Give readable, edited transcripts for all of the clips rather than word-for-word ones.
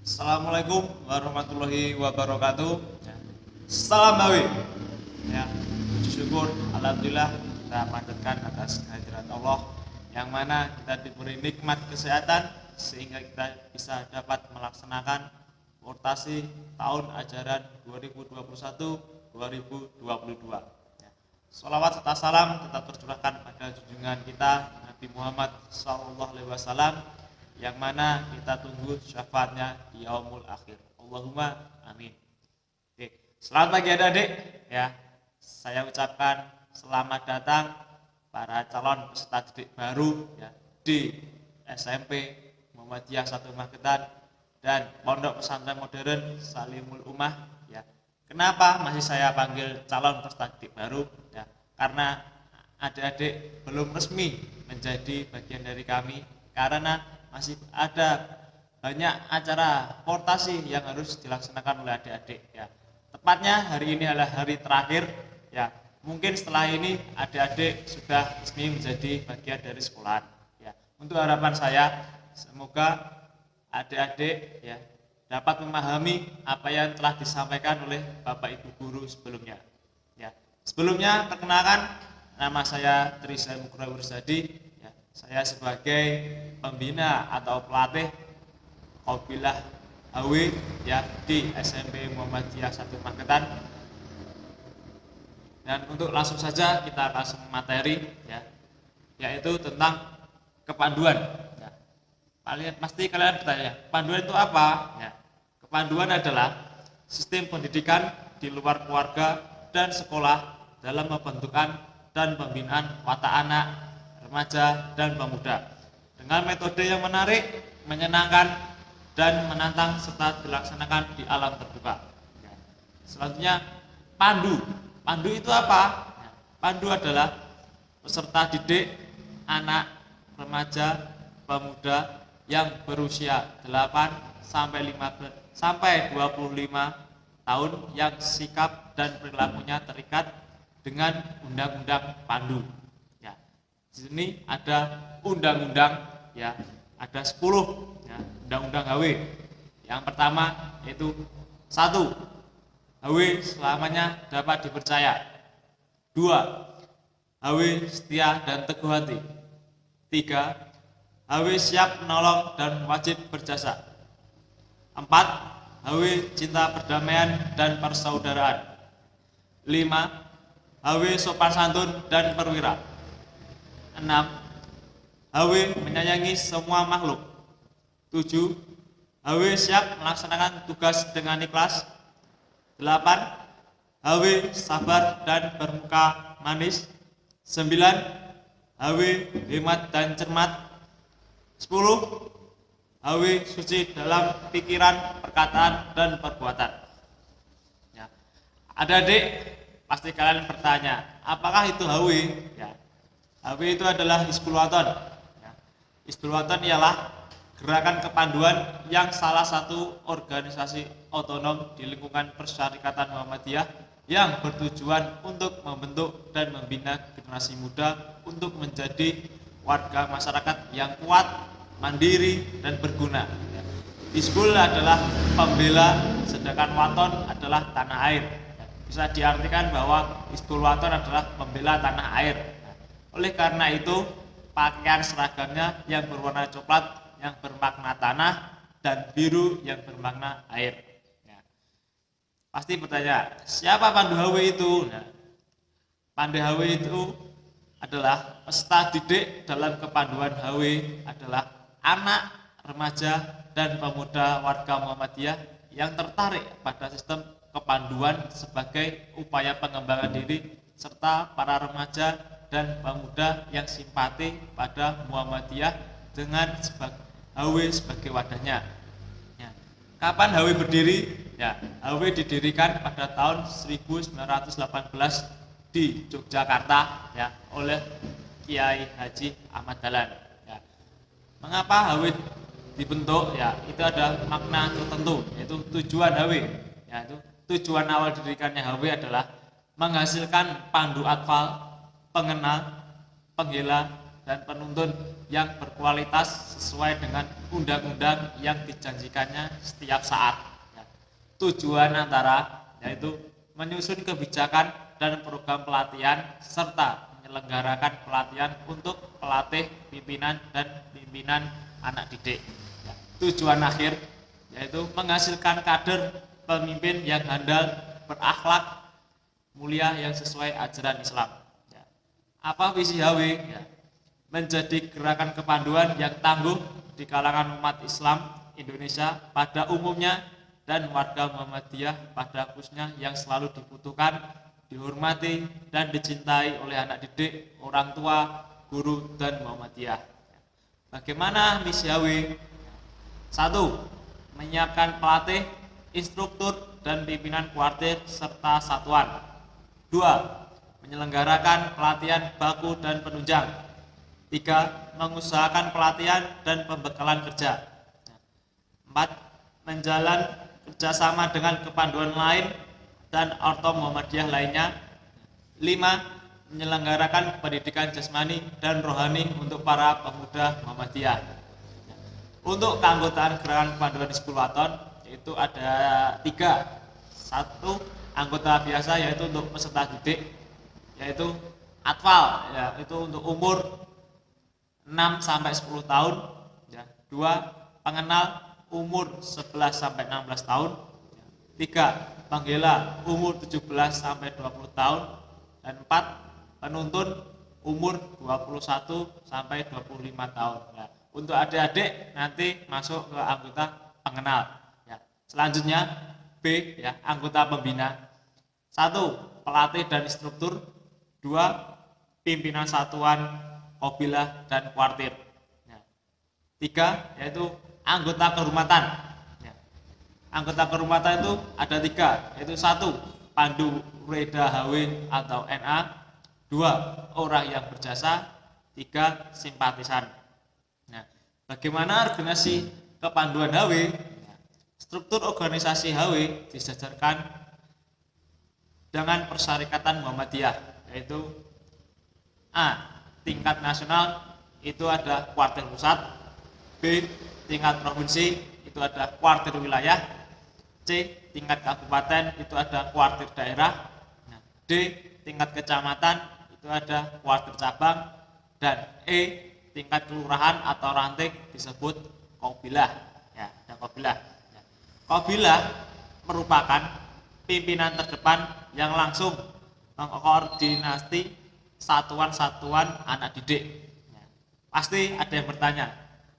Assalamualaikum warahmatullahi wabarakatuh. Ya. Salam Bawi. Ya, puji syukur, alhamdulillah kita panjatkan atas kehadiran Allah yang mana kita diberi nikmat kesehatan sehingga kita bisa dapat melaksanakan portasi tahun ajaran 2021-2022. Ya. Sholawat serta salam tetap tercurahkan pada junjungan kita Nabi Muhammad SAW yang mana kita tunggu syafaatnya di yaumul akhir. Allahumma amin. Oke, selamat pagi adik-adik ya. Saya ucapkan selamat datang para calon peserta didik baru ya di SMP Muhammadiyah 1 Magetan dan Pondok Pesantren Modern Salimul Ummah ya. Kenapa masih saya panggil calon peserta didik baru ya? Karena adik-adik belum resmi menjadi bagian dari kami karena masih ada banyak acara portasi yang harus dilaksanakan oleh adik-adik ya. Tepatnya hari ini adalah hari terakhir ya. Mungkin setelah ini adik-adik sudah resmi menjadi bagian dari sekolah ya. Untuk harapan saya semoga adik-adik ya dapat memahami apa yang telah disampaikan oleh Bapak Ibu guru sebelumnya. Ya. Sebelumnya perkenalkan, nama saya Trisha Mukra Wurzadi. Saya sebagai pembina atau pelatih Qabilah HW ya di SMP Muhammadiyah 1 Magetan. Dan untuk langsung saja kita langsung materi ya, yaitu tentang kepanduan. Ya. Pasti kalian bertanya, kepanduan itu apa? Ya. Kepanduan adalah sistem pendidikan di luar keluarga dan sekolah dalam pembentukan dan pembinaan watak anak, remaja, dan pemuda dengan metode yang menarik, menyenangkan, dan menantang serta dilaksanakan di alam terbuka. Selanjutnya, pandu. Pandu itu apa? Pandu adalah peserta didik anak, remaja, pemuda yang berusia 8 sampai 25 tahun yang sikap dan perilakunya terikat dengan undang-undang pandu. Di sini ada undang-undang ya, ada 10 ya, undang-undang HW. Yang pertama yaitu 1. HW selamanya dapat dipercaya. 2. HW setia dan teguh hati. 3. HW siap menolong dan wajib berjasa. 4. HW cinta perdamaian dan persaudaraan. 5. HW sopan santun dan perwira. 6. HW menyayangi semua makhluk. 7. HW siap melaksanakan tugas dengan ikhlas. 8. HW sabar dan bermuka manis. 9. HW hemat dan cermat. 10. HW suci dalam pikiran, perkataan, dan perbuatan. Ya. Adik-adik pasti kalian bertanya, apakah itu HW? Ya. HW itu adalah Hizbul Wathan. Hizbul Wathan ialah gerakan kepanduan yang salah satu organisasi otonom di lingkungan Persyarikatan Muhammadiyah yang bertujuan untuk membentuk dan membina generasi muda untuk menjadi warga masyarakat yang kuat, mandiri, dan berguna. Hizbul adalah pembela, sedangkan Wathan adalah tanah air. Bisa diartikan bahwa Hizbul Wathan adalah pembela tanah air. Oleh karena itu, pakaian seragamnya yang berwarna coklat yang bermakna tanah dan biru yang bermakna air. Ya. Pasti bertanya, siapa pandu HW itu? Nah, pandu HW itu adalah peserta didik dalam kepanduan HW adalah anak, remaja, dan pemuda warga Muhammadiyah yang tertarik pada sistem kepanduan sebagai upaya pengembangan diri serta para remaja dan pemuda yang simpati pada Muhammadiyah dengan HW sebagai wadahnya. Ya. Kapan HW berdiri? Ya, HW didirikan pada tahun 1918 di Yogyakarta ya, oleh Kiai Haji Ahmad Dahlan. Ya. Mengapa HW dibentuk? Ya, itu ada makna tertentu, yaitu tujuan HW. Ya, itu tujuan awal didirikannya HW adalah menghasilkan pandu atfal, pengenal, penggila, dan penuntun yang berkualitas sesuai dengan undang-undang yang dijanjikannya setiap saat. Ya. Tujuan antara yaitu menyusun kebijakan dan program pelatihan serta menyelenggarakan pelatihan untuk pelatih pimpinan dan pimpinan anak didik. Ya. Tujuan akhir yaitu menghasilkan kader pemimpin yang handal, berakhlak mulia yang sesuai ajaran Islam. Ya. Apa visi HW? Ya. Menjadi gerakan kepanduan yang tangguh di kalangan umat Islam Indonesia pada umumnya dan warga Muhammadiyah pada khususnya yang selalu dibutuhkan, dihormati dan dicintai oleh anak didik, orang tua, guru dan Muhammadiyah. Bagaimana misi HW? 1. Menyiapkan pelatih, instruktur dan pimpinan kuartir serta satuan. 2. Menyelenggarakan pelatihan baku dan penunjang. 3. Mengusahakan pelatihan dan pembekalan kerja. 4. Menjalan kerjasama dengan kepanduan lain dan orto Muhammadiyah lainnya. 5. Menyelenggarakan pendidikan jasmani dan rohani untuk para pemuda Muhammadiyah. Untuk keanggotaan gerakan kepanduan Hizbul Wathon yaitu ada 3. 1. Anggota biasa yaitu untuk peserta didik yaitu atfal, yaitu untuk umur 6 sampai 10 tahun, ya. 2. Pengenal umur 11 sampai 16 tahun. 3. Penggela umur 17 sampai 20 tahun dan 4. Penuntun umur 21 sampai 25 tahun. Ya. Untuk adik-adik nanti masuk ke anggota pengenal. Ya. Selanjutnya B, ya, anggota pembina. 1. Pelatih dan instruktur. 2. Pimpinan satuan, kobilah dan kuartir. Ya. 3. Yaitu anggota kehormatan. Ya. Anggota kehormatan itu ada 3, yaitu 1. Pandu Reda HW atau NA. 2. Orang yang berjasa. 3. Simpatisan. Nah, bagaimana organisasi kepanduan HW? Ya. Struktur organisasi HW disejajarkan dengan Persyarikatan Muhammadiyah, yaitu A. Tingkat nasional itu ada kuartir pusat. B. Tingkat provinsi itu ada kuartir wilayah. C. Tingkat kabupaten itu ada kuartir daerah. D. Tingkat kecamatan itu ada kuartir cabang. Dan E. Tingkat kelurahan atau ranting disebut kobilah. Ya, ada kobilah. Ya. Kobilah merupakan pimpinan terdepan yang langsung mengkoordinasi satuan-satuan anak didik. Ya. Pasti ada yang bertanya,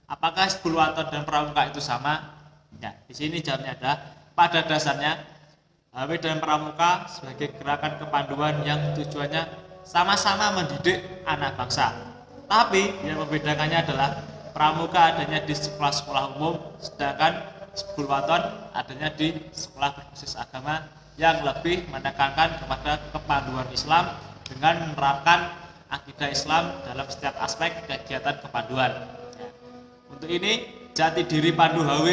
apakah Hizbul Wathon dan Pramuka itu sama? Ya, di sini jawabnya ada. Pada dasarnya HW dan Pramuka sebagai gerakan kepanduan yang tujuannya sama-sama mendidik anak bangsa. Tapi yang membedakannya adalah Pramuka adanya di sekolah-sekolah umum, sedangkan Hizbul Wathon adanya di sekolah berbasis agama yang lebih menekankan kepada kepanduan Islam dengan menerapkan akidah Islam dalam setiap aspek kegiatan kepanduan. Ya. Untuk ini jati diri Pandu HW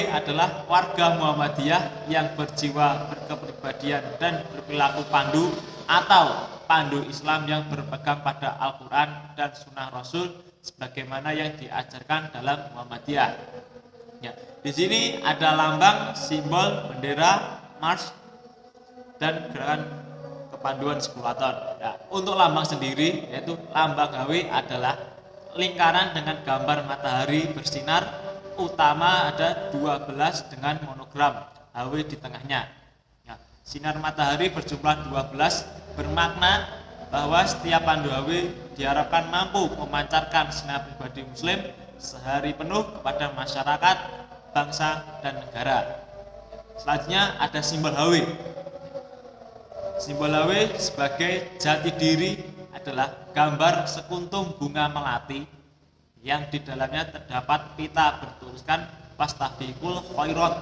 adalah warga Muhammadiyah yang berjiwa berkepribadian dan berperilaku pandu atau pandu Islam yang berpegang pada Al-Quran dan Sunnah Rasul sebagaimana yang diajarkan dalam Muhammadiyah. Ya. Di sini ada lambang, simbol, bendera, mars dan gerakan kepanduan Hizbul Wathon. Ya, untuk lambang sendiri yaitu lambang HW adalah lingkaran dengan gambar matahari bersinar, utama ada 12 dengan monogram HW di tengahnya. Ya, sinar matahari berjumlah 12 bermakna bahwa setiap pandu HW diharapkan mampu memancarkan sinar pribadi muslim sehari penuh kepada masyarakat, bangsa dan negara. Selanjutnya ada simbol HW. Simbol HW sebagai jati diri adalah gambar sekuntum bunga melati yang di dalamnya terdapat pita bertuliskan Fastabiqul Khairat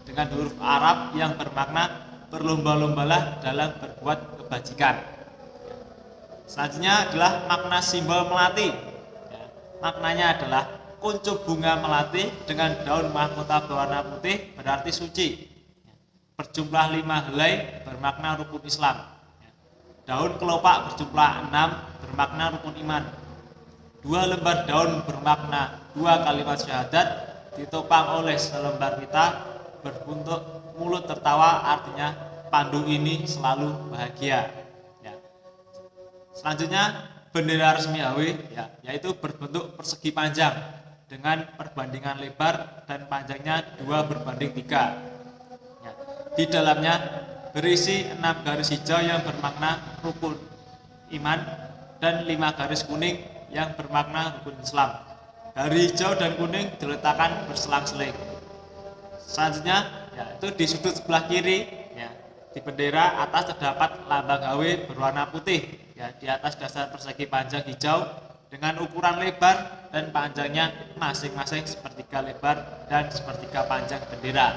dengan huruf Arab yang bermakna berlomba-lombalah dalam berbuat kebajikan. Selanjutnya adalah makna simbol melati. Ya, maknanya adalah kuncup bunga melati dengan daun mahkota berwarna putih berarti suci. Berjumlah 5 helai bermakna rukun Islam. daun kelopak berjumlah 6 bermakna rukun iman. 2 lembar daun bermakna 2 kalimat syahadat ditopang oleh selembar pita berbentuk mulut tertawa, artinya pandu ini selalu bahagia. Ya. Selanjutnya bendera resmi HW ya, yaitu berbentuk persegi panjang dengan perbandingan lebar dan panjangnya 2:3. Ya. Di dalamnya berisi 6 garis hijau yang bermakna rukun iman dan 5 garis kuning yang bermakna rukun Islam. Garis hijau dan kuning diletakkan berselang-seling. Selanjutnya yaitu di sudut sebelah kiri ya, di bendera atas terdapat lambang HW berwarna putih ya, di atas dasar persegi panjang hijau dengan ukuran lebar dan panjangnya masing-masing sepertiga lebar dan sepertiga panjang bendera.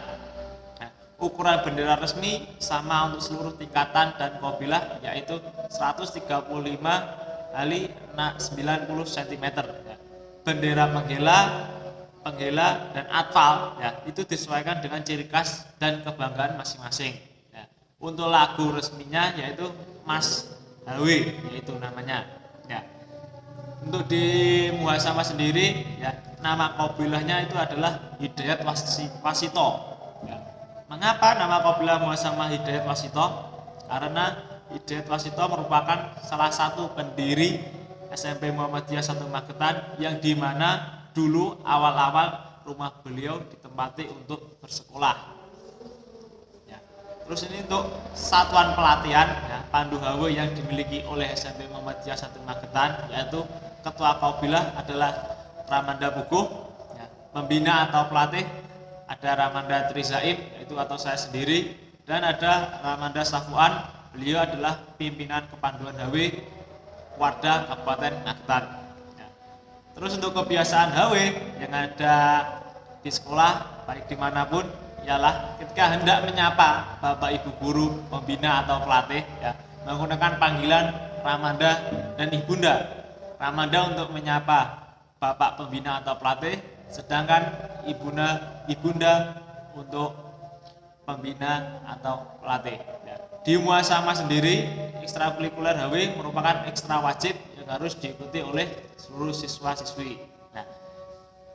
Nah, ukuran bendera resmi sama untuk seluruh tingkatan dan kabilah, yaitu 135 kali 90 cm. Ya. Bendera penggela dan atfal ya, itu disesuaikan dengan ciri khas dan kebanggaan masing-masing. Ya. Untuk lagu resminya yaitu Mas HW, yaitu namanya. Ya. Untuk di Muhasamah sendiri ya, nama kabilahnya itu adalah Hidayat Wasito. Ya. Mengapa nama kabilah Muhasamah Hidayat Wasito? Karena Hidayat Wasito merupakan salah satu pendiri SMP Muhammadiyah 1 Magetan yang dimana dulu awal-awal rumah beliau ditempati untuk bersekolah. Ya. Terus ini untuk satuan pelatihan ya, Pandu HW yang dimiliki oleh SMP Muhammadiyah 1 Magetan, yaitu ketua kabilah adalah Ramanda Puguh, ya. Pembina atau pelatih ada Ramanda Trizaim, yaitu atau saya sendiri, dan ada Ramanda Safuan. Beliau adalah pimpinan kepanduan HW Warda Kabupaten Magetan. Ya. Terus untuk kebiasaan HW yang ada di sekolah baik dimanapun ialah ketika hendak menyapa bapak ibu guru, pembina atau pelatih ya, menggunakan panggilan Ramanda dan Ibunda. Ramanda untuk menyapa bapak pembina atau pelatih, sedangkan ibunda untuk pembina atau pelatih. Ya. Di Muhasamah sendiri, ekstrakurikuler HW merupakan ekstra wajib yang harus diikuti oleh seluruh siswa-siswi. Nah,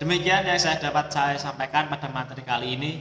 demikian yang dapat saya sampaikan pada materi kali ini.